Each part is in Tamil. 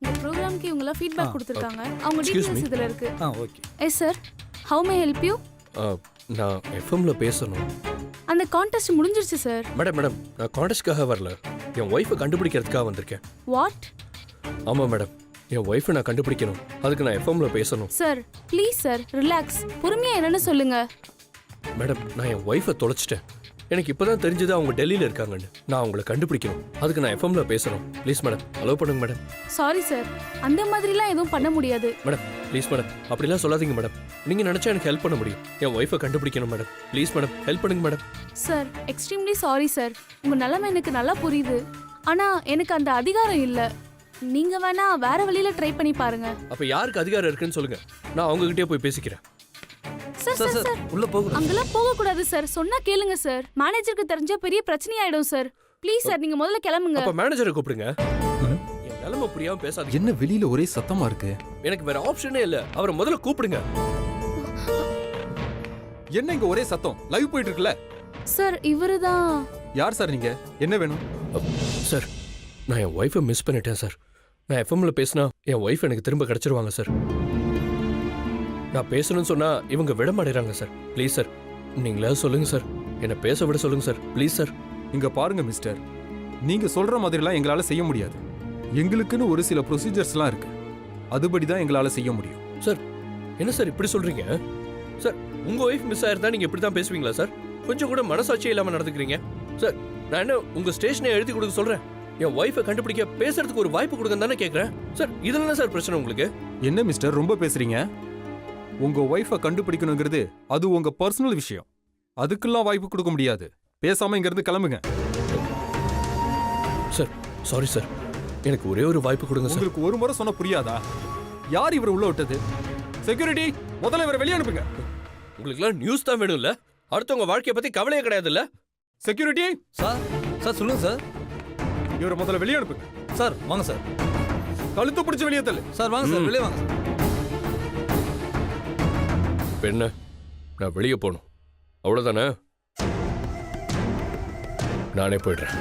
உங்க ப்ரோக்ராம்க்கு இவங்க ஃபீட்பேக் கொடுத்திருக்காங்க. அவங்க Excuse டீடைல்ஸ் me. இதுல இருக்கு. Okay. Yes sir. How may help you? நான் எஃப்எம்ல பேசணும். அந்த கான்டெஸ்ட் முடிஞ்சிருச்சு சார். மேடம் நான் கான்டெஸ்ட்காக வரல, என் ஒய்ஃபை கண்டுபிடிக்கிறதுக்காக வந்திருக்கேன். வாட்? ஆமாம் மேடம், என் ஒய்ஃபை நான் கண்டுபிடிக்கணும், அதுக்கு நான் எஃப்எம்ல பேசணும். Sir please sir relax. பொறுமையா என்னன்னு சொல்லுங்க. மேடம் நான் என் ஒய்ஃபை தொலைச்சிட்டேன். எனக்கு இப்போதான் தெரிஞ்சது அவங்க டெல்லியில் இருக்காங்கன்னு. நான் அவங்கள கண்டுபிடிக்கணும், அதுக்கு நான் எஃப்எம்ல பேசணும். ப்ளீஸ் மேடம் அலோவ் பண்ணுங்க மேடம். சாரி சார், அந்த மாதிரிலாம் எதுவும் பண்ண முடியாது. மேடம் ப்ளீஸ் மேடம், அப்படிலாம் சொல்லாதீங்க மேடம். நீங்கள் நினச்சா எனக்கு ஹெல்ப் பண்ண முடியும். என் ஒய்ஃபை கண்டுபிடிக்கணும் மேடம். ப்ளீஸ் மேடம் ஹெல்ப் பண்ணுங்க madam. Sir extremely sorry sir. உங்க நிலைமை எனக்கு நல்லா புரியுது. ஆனா எனக்கு அந்த அதிகாரம் இல்ல. நீங்க வேணா வேற வழியில ட்ரை பண்ணி பாருங்க. அப்போ யாருக்கு அதிகாரம் இருக்குன்னு சொல்லுங்க, நான் அவங்ககிட்டயே போய் பேசிக்கிறேன். சார் சார் சார் உள்ள போகுது. அங்கெல்லாம் போக கூடாது சார். சொன்னா கேளுங்க சார். மேனேஜருக்கு தெரிஞ்சா பெரிய பிரச்சனை ஆயிடும் சார். ப்ளீஸ் சார் நீங்க முதல்ல கிளம்புங்க. அப்போ மேனேஜரை கூப்பிடுங்க. என் நிலைமை புரியாம பேசாதீங்க. என்ன வெளியில ஒரே சத்தமா இருக்கு? எனக்கு வேற ஆப்ஷனே இல்ல, அவரை முதல்ல கூப்பிடுங்க. என்ன இங்க ஒரே சத்தம்? லைவ் போயிட்டு இருக்குல்ல? சார் இவருதான். யார் சார் நீங்க? என்ன வேணும்? சார் நான் என் ஒய்ஃபை மிஸ் பண்ணிட்டேன் சார். நான் எஃப்எம்ல பேசினா என் ஒய்ஃப் எனக்கு திரும்ப கிடைச்சிருவாங்க சார். நான் பேசணும்னு சொன்னா இவங்க விட மாட்டேறாங்க சார். ப்ளீஸ் சார் நீங்களே சொல்லுங்க சார், என்னை பேச விட சொல்லுங்க சார். Please sir. இங்க பாருங்க மிஸ்டர், நீங்க சொல்ற மாதிரிலாம் எங்களால செய்ய முடியாது. எங்களுக்குன்னு ஒரு சில ப்ரொசீஜர்ஸ்லாம் இருக்கு, அதுபடி தான் எங்களால செய்ய முடியும். சார் என்ன சார் இப்படி சொல்றீங்க? சார் உங்க ஒய்ஃப் மிஸ் ஆயிருந்தா நீங்க இப்படி தான் பேசுவீங்களா சார்? கொஞ்சம் கூட மனசாட்சியே இல்லாம நடந்துக்கிறீங்க சார். நான் என்ன உங்க ஸ்டேஷனை எழுதி கொடுக்க சொல்றேன்? என் ஒய்ஃபை கண்டுபிடிக்க பேசுறதுக்கு ஒரு வாய்ப்பு கொடுங்க தானே கேட்கறேன் சார். இதுல என்ன சார் பிரச்சனை உங்களுக்கு? என்ன மிஸ்டர் ரொம்ப பேசுறீங்க? உங்க ஒய்ஃபை கண்டுபிடிக்கணுங்கிறது அது உங்க பர்சனல் விஷயம். அதுக்கெல்லாம் வாய்ப்பு கொடுக்க முடியாது. பேசாம இங்க இருந்து கிளம்புங்க. சார் சாரி சார், எனக்கு ஒரே ஒரு வாய்ப்பு கொடுங்க சார். உங்களுக்கு ஒரு முறை சொன்ன புரியாதா? யார் இவரை உள்ள விட்டது? செக்யூரிட்டி, முதல்ல இவரை வெளியே அனுப்புங்க. உங்களுக்குலாம் நியூஸ் தான் வேணும்ல, அடுத்தவங்க வாழ்க்கையை பத்தி கவலையே கிடையாதுல்ல? செக்யூரிட்டி சார் சார் சொல்லுங்க சார். இவரை முதல்ல வெளியே அனுப்புங்க. சார் வாங்க சார். கழுத்து பிடிச்சு வெளியே தள்ளு. சார் வாங்க சார், வெளியே வாங்க சார். இப்ப என்ன, நான் வெளியே போகணும் அவ்வளவுதானே? நானே போயிடுறேன்.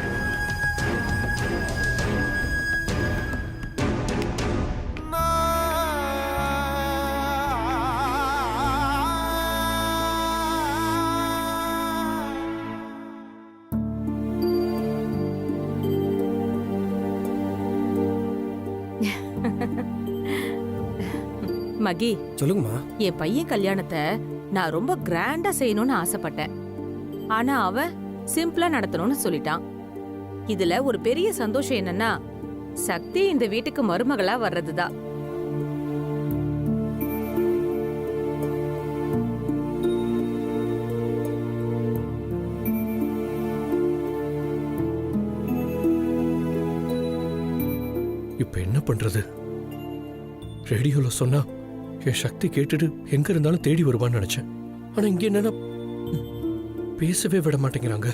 மகி, சொல்லுங்கம்மா. என் பையன் கல்யாணத்தை நான் ரொம்ப கிராண்டா செய்யணும்னு ஆசைப்பட்டேன். ஆனா அவன் சிம்பிளா நடத்தணும்னு சொல்லிட்டான். இதுல ஒரு பெரிய சந்தோஷம் என்னன்னா, சக்தி இந்த வீட்டுக்கு மருமகளா வர்றதுதான். இப்ப என்ன பண்றது? ரேடியோல சொன்னா என் சக்தி கேட்டுட்டு எங்க இருந்தாலும் தேடி வருவான்னு நினைச்சேன். ஆனா இங்க என்னன்னா பேசவே விட மாட்டேங்கிறாங்க.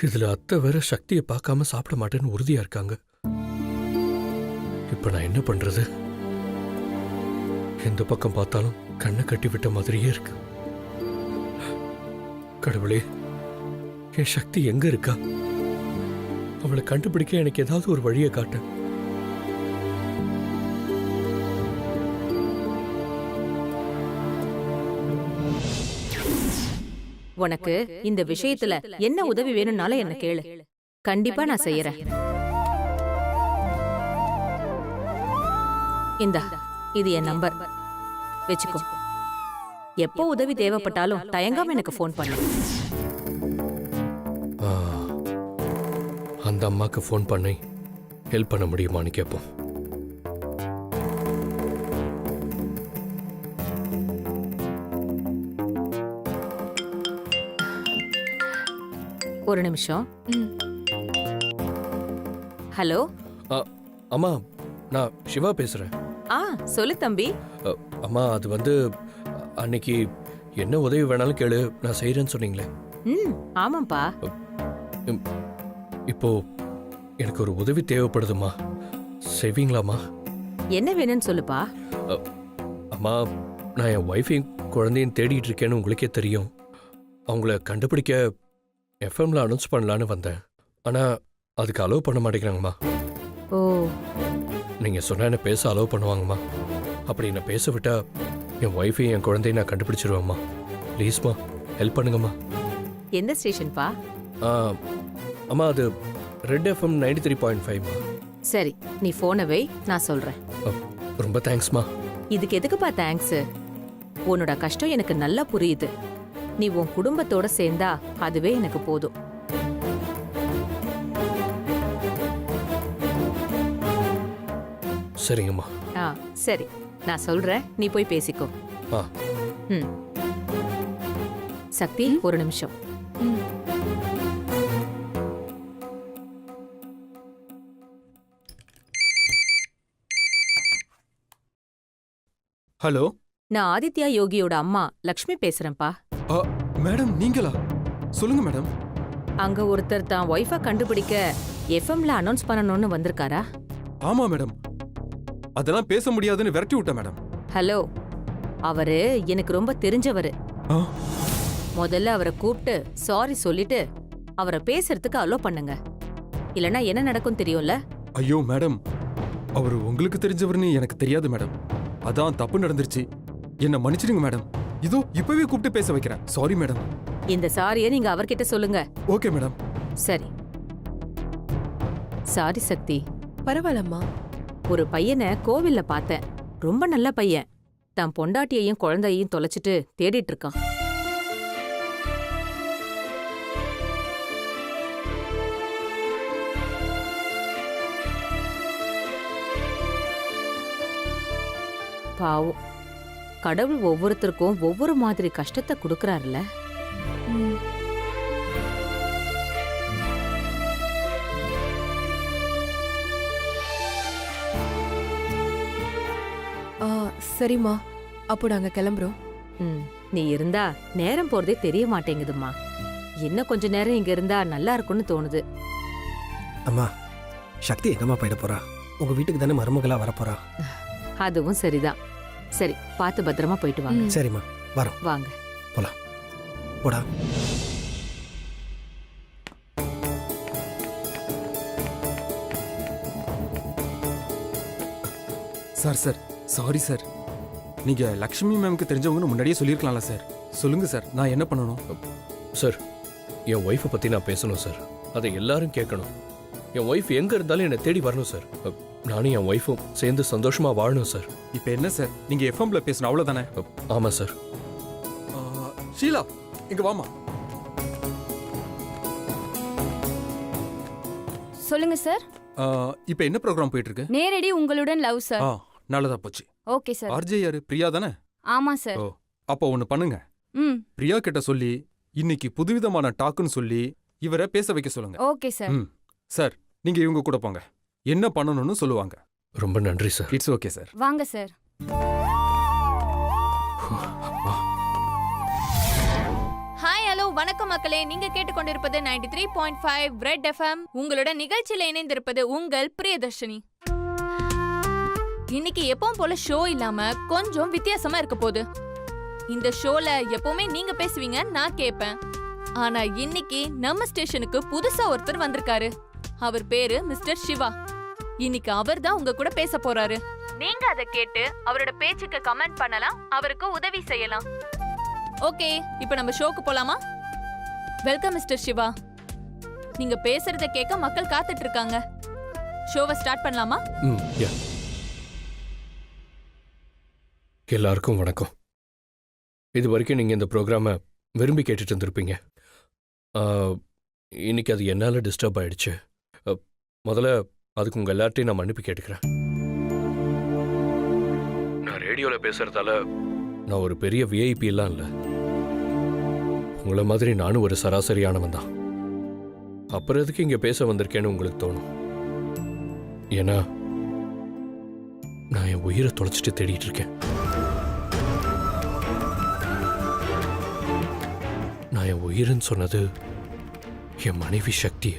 இதுல அத்தை வேற சக்தியை பார்க்காம சாப்பிட மாட்டேன்னு உறுதியா இருக்காங்க. இப்ப நான் என்ன பண்றது? எந்த பக்கம் பார்த்தாலும் கண்ணை கட்டி விட்ட மாதிரியே இருக்கு. கடவுளே, என் சக்தி எங்க இருக்கா? அவளை கண்டுபிடிக்க எனக்கு ஏதாவது ஒரு வழியை காட்டு. உனக்கு இந்த விஷயத்துல என்ன உதவி வேணும்னாலும் என்ன கேளு, கண்டிப்பா நான் செய்யறேன். இந்தா, இது என் நம்பர், வெச்சுக்கோ. எப்போ உதவி தேவைப்பட்டாலும் தயங்காம எனக்கு ஃபோன் பண்ணு. அந்த அம்மாக்கு ஃபோன் பண்ணி ஹெல்ப் பண்ண முடியுமான்னு கேட்போம். ஒரு நிமிஷம். ஹலோ. அம்மா, நான் சிவா பேசுறேன். சொல்லு தம்பி. அம்மா, அது வந்து அன்னைக்கு என்ன உதவி வேணாலும் கேளு, நான் செய்யறேன்னு சொன்னீங்களே. ஆமாப்பா. இப்போ எனக்கு ஒரு உதவி தேவைப்படுதுமா, செய்வீங்களாமா? என்ன வேணும்னு சொல்லுப்பா. அம்மா, நான் என் ஒய்ஃபையும் குழந்தையும் தேடிட்டு இருக்கேன்னு உங்களுக்கே தெரியும். அவங்கள கண்டுபிடிக்க எஃப்எம்ல அனௌன்ஸ் பண்ணலான்னு வந்தேன். ஆனா அதுக்கு அலோவ் பண்ண மாட்டேங்கிறாங்கம்மா. ஓ நீங்க சொன்னா என்ன பேச அலோவ் பண்ணுவாங்கம்மா. அப்படி என்ன பேச விட்டா என் ஒய்ஃபையும் என் குழந்தையும் நான் கண்டுபிடிச்சிருவேம்மா. ப்ளீஸ்மா ஹெல்ப் பண்ணுங்கம்மா. எந்த ஸ்டேஷன்ப்பா? ஆ, அம்மா அது ரெட் எஃப்எம் 93.5மா. சரி, நீ போனை வை, நான் சொல்றேன். ரொம்ப தேங்க்ஸ்மா. இதுக்கு எதுக்குப்பா தேங்க்ஸ்? உன்னோட கஷ்டம் எனக்கு நல்லா புரியுது. நீ உன் குடும்பத்தோட சேர்ந்தா அதுவே எனக்கு போதும். சரிங்கம்மா. ஆ சரி, நான் சொல்றேன், நீ போய் பேசிக்கோ. ஆ ம். சக்தி, ஒரு நிமிஷம். ம். ஹலோ நான் ஆதித்யா யோகியோட அம்மா லக்ஷ்மி பேசுறேன்ப்பா. மேடம் நீங்களா? சொல்லுங்க மேடம். அங்க ஒருத்தர் தான் ஒய்ஃபை கண்டுபிடிக்க எஃப்எம்ல அனௌன்ஸ் பண்ணணும்னு வந்திருக்காரா? ஆமா மேடம். அதெல்லாம் பேச முடியாதுன்னு விரட்டி விட்டேன் மேடம். ஹலோ, அவரு எனக்கு ரொம்ப தெரிஞ்சவரு. ஆ, முதல்ல அவரை கூப்பிட்டு சாரி சொல்லிட்டு அவரை பேசுறதுக்கு அலோ பண்ணுங்க. இல்லனா என்ன நடக்கும் தெரியும்ல? ஐயோ மேடம், அவரு உங்களுக்கு தெரிஞ்சவர்னு எனக்கு தெரியாது மேடம். அதான் தப்பு நடந்துருச்சு. என்ன மன்னிச்சிடுங்க மேடம். இதோ இப்பவே கூப்பிட்டு பேச வைக்கிறேன். Sorry madam. இந்த சாரியை நீங்க அவர்கிட்ட சொல்லுங்க. Okay madam. சரி. சாரி சக்தி. பரவாயில்லம்மா. ஒரு பையனை கோவில்ல பார்த்தேன். ரொம்ப நல்ல பையன். தன் பொண்டாட்டியையும் குழந்தையையும் தொலைச்சிட்டு தேடிட்டு இருக்கான். பாவம், கடவுள் ஒவ்வொருத்தருக்கும் ஒவ்வொரு மாதிரி கஷ்டத்தை கொடுக்கறாருல. ம். சரிம்மா, அப்போ நாங்க கிளம்புறோம். ம், நீ இருந்தா நேரம் போறதே தெரிய மாட்டேங்குதும்மா. இன்னும் கொஞ்ச நேரம் இங்க இருந்தா நல்லா இருக்கும்னு தோணுது. அம்மா, சக்தி எங்கம்மா போயிட போறா? உங்க வீட்டுக்கு தானே மருமகளா வரப்போறா? அதுவும் சரிதான். சரி, பார்த்து பத்திரமா போயிட்டு வாங்க. சரிம்மா, வரோம். வாங்க. போடா. Sir sir sorry sir. நீங்க லக்ஷ்மி மேம்க்கு தெரிஞ்சவங்கன்னு முன்னாடியே சொல்லியிருக்கலாம்ல சார். சொல்லுங்க சார், நான் என்ன பண்ணணும்? சார், என் ஒய்ஃபை பற்றி நான் பேசணும் சார். அதை எல்லாரும் கேட்கணும். என் ஒய்ஃப் எங்கே இருந்தாலும் என்னை தேடி வரணும் சார். நானும் என் ஒய்ஃபும் சேர்ந்து சந்தோஷமாக வாழணும் சார். இப்போ என்ன சார், நீங்க எஃப்எம்ல பேசணும் அவ்வளவுதானே? ஆமாம் சார். ஷீலா, இங்க வாமா. சொல்லுங்க சார். இப்போ என்ன ப்ரோக்ராம் போயிட்டு இருக்கு? நேரடி உங்களுடன் லவ் சார். நல்லதா போச்சு. Okay sir. ஆர்ஜே யாரு? பிரியா தானே? ஆமா சார். ஓ, அப்போ ஒன்று பண்ணுங்க. ம். பிரியா கிட்ட சொல்லி இன்னைக்கு புதுவிதமான டாக்குன்னு சொல்லி இவரை பேச வைக்க சொல்லுங்க. Okay sir. ம். சார், நீங்க இவங்க கூட போங்க. என்ன பண்ணணும்னு சொல்லுவாங்க. ரொம்ப நன்றி சார். It's okay sir. வாங்க சார். ஹாய், ஹலோ, வணக்கம் மக்களே. நீங்க கேட்டுக்கொண்டிருப்பது 93.5 ரெட் எஃப்எம். உங்களோட நிகழ்ச்சியில இணைந்திருப்பது உங்கள் பிரியதர்ஷினி. இன்னைக்கு எப்பவும் போல ஷோ இல்லாம கொஞ்சம் வித்தியாசமா இருக்க போகுது. இந்த ஷோல எப்பவுமே நீங்க பேசுவீங்க, நான் கேட்பேன். ஆனா இன்னைக்கு நம்ம ஸ்டேஷனுக்கு புதுசா ஒருத்தர் வந்திருக்காரு. அவர் பேரு மிஸ்டர் சிவா. இன்னைக்கு அவர் தான் உங்க கூட பேச போறாரு. நீங்க அதை கேட்டு அவரோட பேச்சுக்கு கமெண்ட் பண்ணலாம், அவருக்கு உதவி செய்யலாம். ஓகே, இப்போ நம்ம ஷோக்கு போலாமா? Welcome mister Siva. நீங்க பேசுறத கேட்க மக்கள் காத்துட்டு இருக்காங்க. ஷோவை ஸ்டார்ட் பண்ணலாமா? யா. எல்லாருக்கும் வணக்கம். இது வரைக்கும் நீங்கள் இந்த ப்ரோக்ராமை விரும்பி கேட்டுட்டு இருந்திருப்பீங்க. இன்னைக்கு அது என்னால் டிஸ்டர்ப் ஆயிடுச்சு. முதல்ல அதுக்கு உங்கள் எல்லார்ட்டையும் நான் மன்னிப்பு கேட்டுக்கிறேன். நான் ரேடியோவில் பேசுகிறதால நான் ஒரு பெரிய விஐபி எல்லாம் இல்லை. உங்களை மாதிரி நானும் ஒரு சராசரியானவன் தான். அப்புறம் எதுக்கு இங்கே பேச வந்திருக்கேன்னு உங்களுக்கு தோணும். ஏன்னா நான் என் உயிரை தொலைச்சிட்டு தேடிட்டு இருக்கேன். நான் என் உயிர்னு சொன்னது என் மனைவி சக்தி.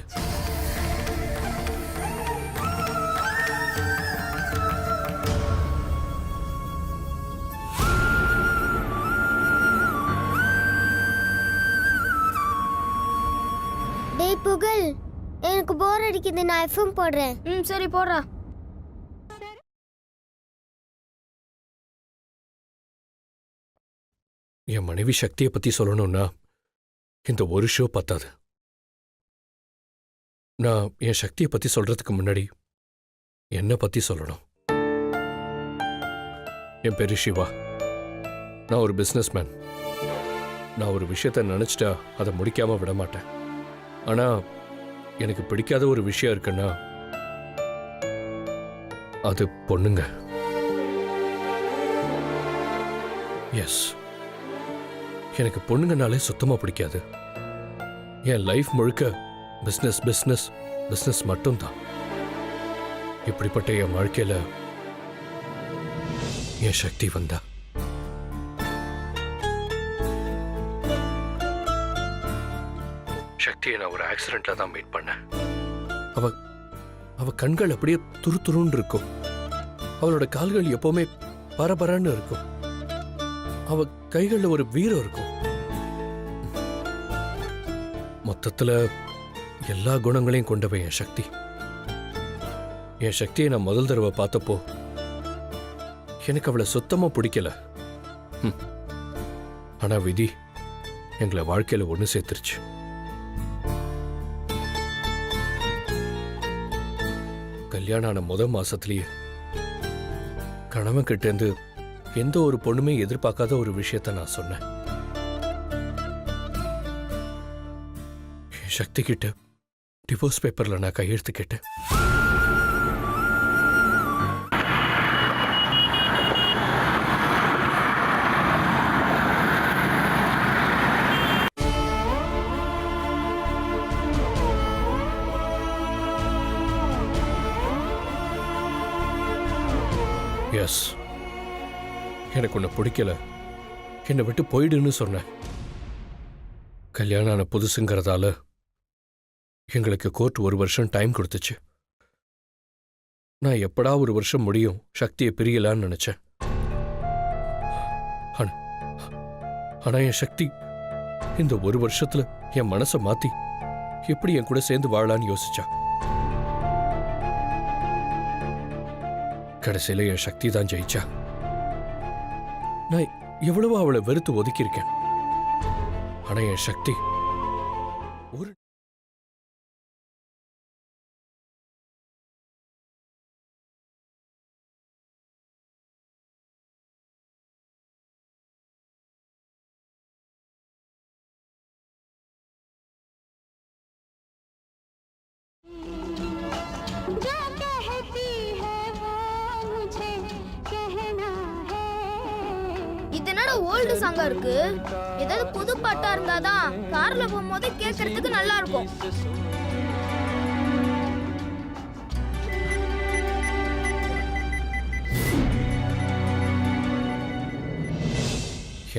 டேய் புகழ், எனக்கு போர் போர் அடிக்குது, நான் எஃப்எம் போடுறேன். சரி போடுறா. என் மனைவி சக்தியை பத்தி சொல்லணும்னா இந்த ஒரு ஷோ பத்தாது. நான் என் சக்தியை பத்தி சொல்றதுக்கு முன்னாடி என்னை பத்தி சொல்லணும். என் பேரு சிவா. நான் ஒரு பிஸ்னஸ்மேன். நான் ஒரு விஷயத்த நினைச்சிட்டா அதை முடிக்காம விட மாட்டேன். ஆனா எனக்கு பிடிக்காத ஒரு விஷயம் இருக்குன்னா அது பொண்ணுங்க. எஸ், எனக்கு பொண்ணுங்கனாலே சுத்தமா பிடிக்காது. என் லைஃப் முழுக்க பிஸ்னஸ் பிஸ்னஸ் பிஸ்னஸ் மட்டும்தான். இப்படிப்பட்ட என் வாழ்க்கையில என் சக்தி வந்தா. சக்தியை நான் ஒரு ஆக்சிடென்ட்ல தான் மீட் பண்ணேன். அவ கண்கள் அப்படியே துருதுருன்னு இருக்கும். அவளோட கால்கள் எப்பவுமே பரபரன்னு இருக்கும். அவ கைகள்ல ஒரு வீரம் இருக்கும். மொத்தத்துல எல்லா குணங்களையும் கொண்டவன் என் சக்தி. என் சக்தியை நான் முதல் தடவை பார்த்தப்போ எனக்கு அவளை சுத்தமா பிடிக்கல. ஆனா விதி எங்களை வாழ்க்கையில ஒண்ணு சேர்த்துருச்சு. கல்யாணம் ஆன முதல் மாசத்திலேயே கணவன் கிட்ட இருந்து எந்த ஒரு பொண்ணுமே எதிர்பார்க்காத ஒரு விஷயத்த நான் சொன்னேன். என் சக்தி கிட்ட டிவோர்ஸ் பேப்பர்ல நான் கையெழுத்து கேட்டேன். எஸ், எனக்கு உன்னை பிடிக்கல, என்னை விட்டு போயிடுன்னு சொன்னேன். கல்யாணம் ஆன புதுசுங்கிறதால எங்களுக்கு கோர்ட் 1 வருஷம் டைம் கொடுத்துச்சு. நான் எப்படா 1 வருஷம் முடியும் சக்தியை பிரியலான்னு நினைச்சேன். ஆனா என் சக்தி இந்த 1 வருஷத்துல என் மனசை மாத்தி எப்படி என் கூட சேர்ந்து வாழலான்னு யோசிச்சா. கடைசியில என் சக்தி தான் ஜெயிச்சா. நான் எவ்வளவோ அவளை வெறுத்து ஒதுக்கியிருக்கேன். ஆனா என் சக்தி ஒரு ஓல்டு சாங்கா இருக்கு. ஏதாவது புது பாட்டா இருந்தாதான் கார்ல போகும்போது கேட்கறதுக்கு நல்லா இருக்கும்.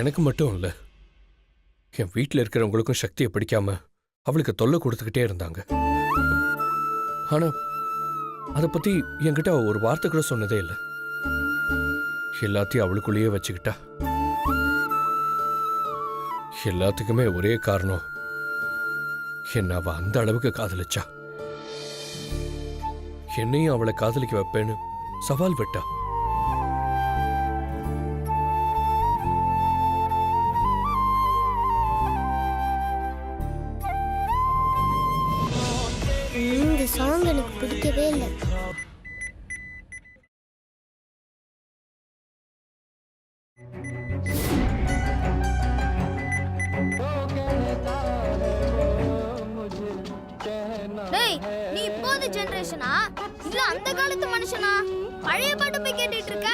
எனக்கு மட்டும் இல்ல, என் வீட்டில் இருக்கிறவங்களுக்கும் சக்தியை பிடிக்காம அவளுக்கு தொல்லை கொடுத்துக்கிட்டே இருந்தாங்க. ஆனா அதை பத்தி என்கிட்ட ஒரு வார்த்தை கூட சொன்னதே இல்லை. எல்லாத்தையும் அவளுக்குள்ளேயே வச்சுக்கிட்டா. எல்லாத்துக்குமே ஒரே காரணம், என்ன அவ அந்த அளவுக்கு காதலிச்சா. என்னையும் அவளை காதலிக்க வைப்பேன்னு சவால் விட்டா. இந்த சாங் எனக்கு பிடிக்கவே இல்லை. நீ இப்போது ஜெனரேஷனா இல்ல அந்த காலத்து மனுஷனா? பழைய பாட்டு போய் கேட்டுட்டு இருக்க?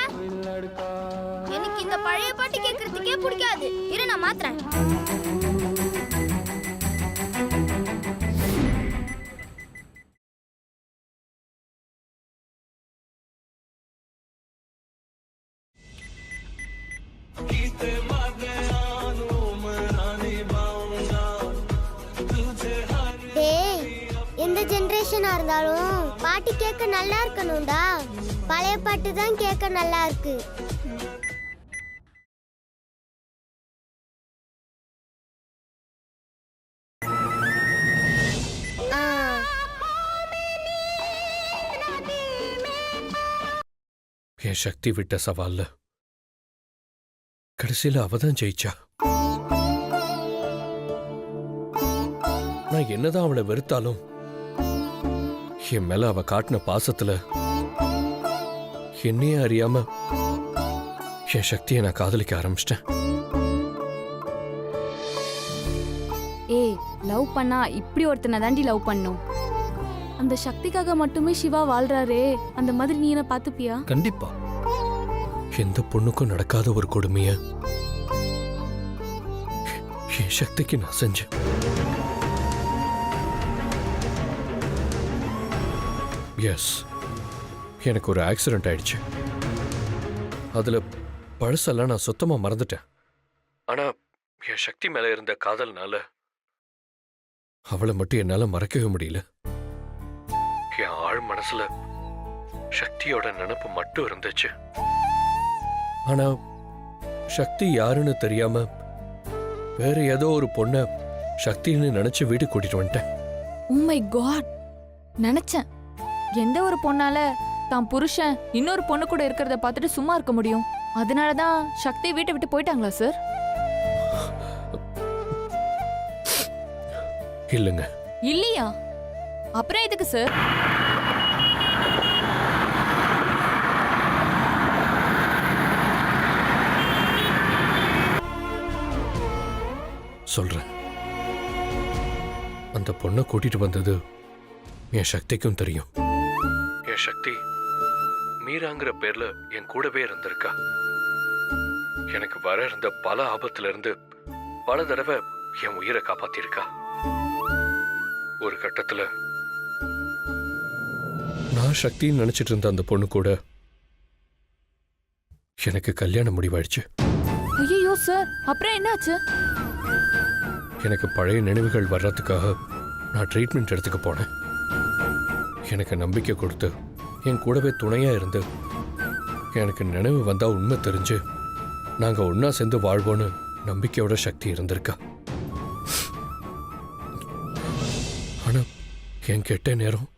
எனக்கு இந்த பழைய பாட்டு கேட்கறதுக்கே பிடிக்காது. இரு நான் மாத்துறேன். எந்த ஜெனரேஷனா இருந்தாலும் பாட்டு கேட்க நல்லா இருக்கணும்டா. பழைய பாட்டு தான் கேட்க நல்லா இருக்கு. என் சக்தி விட்ட சவால்ல கடைசியில அவ தான் ஜெயிச்சா. நான் என்னதான் அவளை வெறுத்தாலும் என் மேல அவ காட்டின பாசத்துல என்னையே அறியாம என் சக்தியை நான் காதலிக்க ஆரம்பிச்சிட்டேன். ஏய், லவ் பண்ணா இப்படி ஒருத்தனை தாண்டி லவ் பண்ணும். அந்த சக்திக்காக மட்டுமே சிவா வாழ்றாரே, அந்த மாதிரி நீ என்ன பாத்துப்பியா? கண்டிப்பா. எந்த பொண்ணுக்கும் நடக்காத ஒரு கொடுமைய என் சக்திக்கு நான் செஞ்சேன். எஸ், எனக்கு ஒரு ஆக்சிடென்ட் ஆயிடுச்சு. அதுல பழசெல்லாம் நான் சுத்தமா மறந்துட்டேன். ஆனா என் சக்தி மேல இருந்த காதல்னால அவளை மட்டும் என்னால மறக்கவே முடியல. என் ஆழ் மனசுல சக்தியோட நினைப்பு மட்டும் இருந்துச்சு. ஆனா சக்தி யாருன்னு தெரியாம வேற ஏதோ ஒரு பொண்ண சக்தின்னு நினைச்சு வீட்டுக்கு கூட்டிட்டு வந்துட்டேன். Oh my God! நினைச்சேன், எந்த ஒரு பொண்ணால தான் புருஷன் இன்னொரு பொண்ணு கூட இருக்கிறத பார்த்துட்டு சும்மா இருக்க முடியும்? அதனாலதான் சக்தி வீட்டை விட்டு போயிட்டாங்களா சார்? இல்லைங்க. இல்லையா? அப்புறம் எதுக்கு சார்? சொல்றேன். அந்த பொண்ணை கூட்டிட்டு வந்தது என் சக்திக்கும் தெரியும். என் சக்தி மீராங்கிற பேர்ல என் கூடவே இருந்திருக்கா. எனக்கு வர இருந்த பல ஆபத்துல இருந்து பல தடவை என் உயிரை காப்பாத்திருக்கா. ஒரு கட்டத்துல நான் சக்தின்னு நினைச்சிட்டு இருந்த அந்த பொண்ணு கூட எனக்கு கல்யாணம் முடிவாயிடுச்சு. ஐயோ சார், அப்புறம் என்னாச்சு? எனக்கு பழைய நினைவுகள் வர்றதுக்காக நான் ட்ரீட்மெண்ட் எடுத்துக்க போனேன். எனக்கு நம்பிக்கை கொடுத்து என் கூடவே துணையா இருந்து எனக்கு நினைவு வந்தா உண்மை தெரிஞ்சு நாங்க ஒன்னா சேர்ந்து வாழ்வோன்னு நம்பிக்கையோட சக்தி இருந்திருக்கா. ஆனா என் கெட்ட நேரம்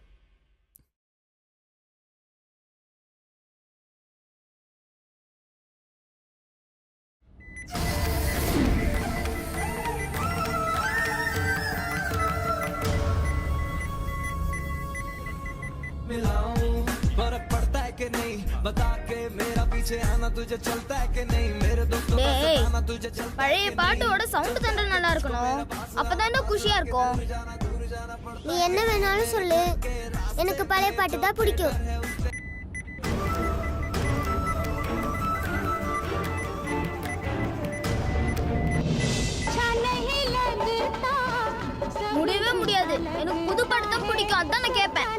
பழைய பாட்டோட சவுண்ட் தண்டை நல்லா இருக்கணும், அப்பதானே குஷியா இருக்கும். நீ என்ன வேணாலும் சொல்லு, எனக்கு பழைய பாட்டு தான் பிடிக்கும். முடியவே முடியாது, எனக்கு புது பாட்டு தான் பிடிக்கும், அதான் நான் கேட்பேன்.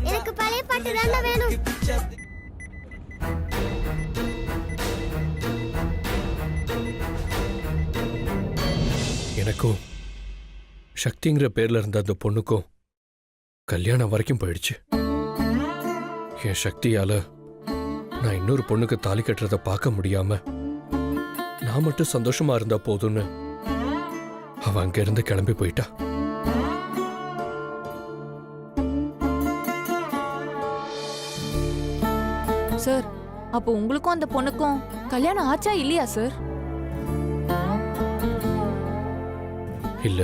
எனக்கு பழைய பாட்டு தான் வேணும். எனக்கும் சக்திங்கிற பேர்ல இருந்த அந்த பொண்ணுக்கும் கல்யாணம் வரைக்கும் போயிடுச்சு. என் சக்தியால நான் இன்னொரு பொண்ணுக்கு தாலி கட்டுறத பார்க்க முடியாம நான் மட்டும் சந்தோஷமா இருந்தா போதும்னு அவ அங்க இருந்து கிளம்பி போயிட்டா. சார், அப்போ உங்களுக்கும் அந்த பொண்ணுக்கும் கல்யாணம் ஆச்சா இல்லையா சார்? இல்ல,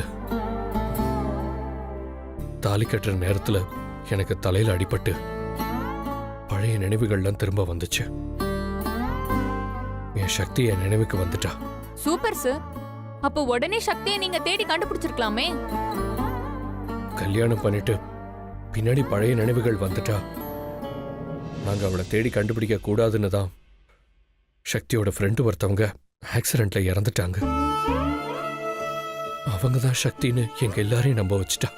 தாலி கட்டுற நேரத்துல எனக்கு தலையில அடிபட்டு பழைய நினைவுகள்லாம் திரும்ப வந்துச்சு. என் சக்தி என் நினைவுக்கு வந்துட்டா. Super sir. அப்போ உடனே சக்தியை நீங்க தேடி கண்டுபிடிச்சிருக்கலாமே. கல்யாணம் பண்ணிட்டு பின்னாடி பழைய நினைவுகள் வந்துட்டா நாங்க அவளை தேடி கண்டுபிடிக்க கூடாதுன்னு தான் சக்தியோட ஃப்ரெண்டு ஒருத்தவங்க ஆக்சிடென்ட்ல இறந்துட்டாங்க. அவங்க தான் சக்தின்னு எங்க எல்லாரையும் நம்ப வச்சுட்டா.